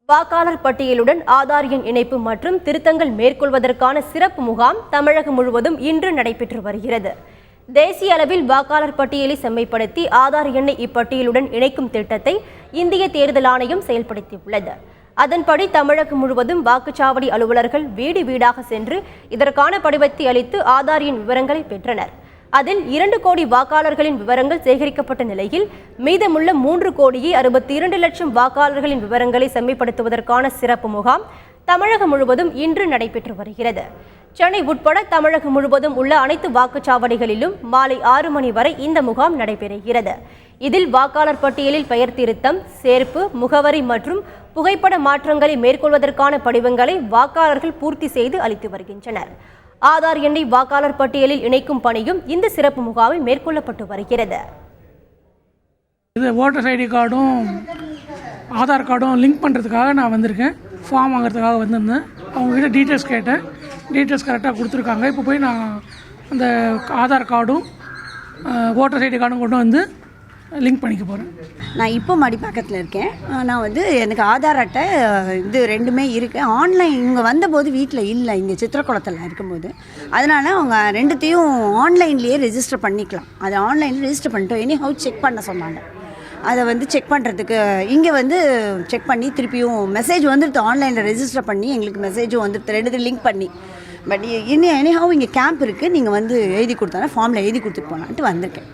வாக்காளர் பட்டியலுடன் ஆதார் எண் இணைப்பு மற்றும் திருத்தங்கள் மேற்கொள்வதற்கான சிறப்பு முகாம் தமிழகம் முழுவதும் இன்று நடைபெற்று வருகிறது. தேசிய அளவில் வாக்காளர் பட்டியலை செம்மைப்படுத்தி ஆதார் எண்ணை இப்பட்டியலுடன் இணைக்கும் திட்டத்தை இந்திய தேர்தல் ஆணையம் செயல்படுத்தியுள்ளது. அதன்படி தமிழகம் முழுவதும் வாக்குச்சாவடி அலுவலர்கள் வீடு வீடாக சென்று இதற்கான படிவத்தை அளித்து ஆதார் எண் விவரங்களை பெற்றனர். அதில் 2 கோடி வாக்காளர்களின் விவரங்கள் சேகரிக்கப்பட்ட நிலையில் மீதமுள்ள 3,62,00,000 வாக்காளர்களின் விவரங்களை செம்மைப்படுத்துவதற்கான சிறப்பு முகாம் தமிழகம் முழுவதும் இன்று நடைபெற்று வருகிறது. சென்னை உட்பட தமிழகம் முழுவதும் உள்ள அனைத்து வாக்குச்சாவடிகளிலும் மாலை 6 மணி வரை இந்த முகாம் நடைபெறுகிறது. இதில் வாக்காளர் பட்டியலில் பெயர் திருத்தம், சேர்ப்பு, முகவரி மற்றும் புகைப்பட மாற்றங்களை மேற்கொள்வதற்கான படிவங்களை வாக்காளர்கள் பூர்த்தி செய்து அளித்து வருகின்றனர். ஆதார் எண்ணை வாக்காளர் பட்டியலில் இணைக்கும் பணியும் இந்த சிறப்பு முகாமில் மேற்கொள்ளப்பட்டு வருகிறது. இது ஓட்டர் ஐடி கார்டும் ஆதார் கார்டும் லிங்க் பண்ணுறதுக்காக நான் வந்திருக்கேன். ஃபார்ம் வாங்குறதுக்காக வந்திருந்தேன். அவங்ககிட்ட டீட்டெயில்ஸ் கேட்டேன். டீட்டெயில்ஸ் கரெக்டாக கொடுத்துருக்காங்க. இப்போ போய் நான் அந்த ஆதார் கார்டும் ஓட்டர் ஐடி கார்டும் கொண்டு வந்து லிங்க் பண்ணிக்க போகிறேன். நான் இப்போ மடிப்பாக்கத்தில் இருக்கேன். நான் எனக்கு ஆதார் அட்டை இது 2மே இருக்குது. ஆன்லைன் இவங்க வந்தபோது வீட்டில் இல்லை, இங்கே சித்திரக்குளத்தில் இருக்கும்போது, அதனால் அவங்க 2த்தையும் ஆன்லைன்லேயே ரெஜிஸ்டர் பண்ணிக்கலாம். அதை ஆன்லைனில் ரெஜிஸ்டர் பண்ணிட்டோம். எனிஹவ் செக் பண்ண சொன்னாங்க. அதை செக் பண்ணுறதுக்கு இங்கே செக் பண்ணி திருப்பியும் மெசேஜ் வந்துடுது. ஆன்லைனில் ரெஜிஸ்டர் பண்ணி எங்களுக்கு மெசேஜும் வந்துடுது, 2 லிங்க் பண்ணி. பட் எனிஹவ் இங்கே கேம்ப் இருக்குது, நீங்கள் எழுதி கொடுத்தாங்க, ஃபார்மில் எழுதி கொடுத்துட்டு போனான்ட்டு வந்திருக்கேன்.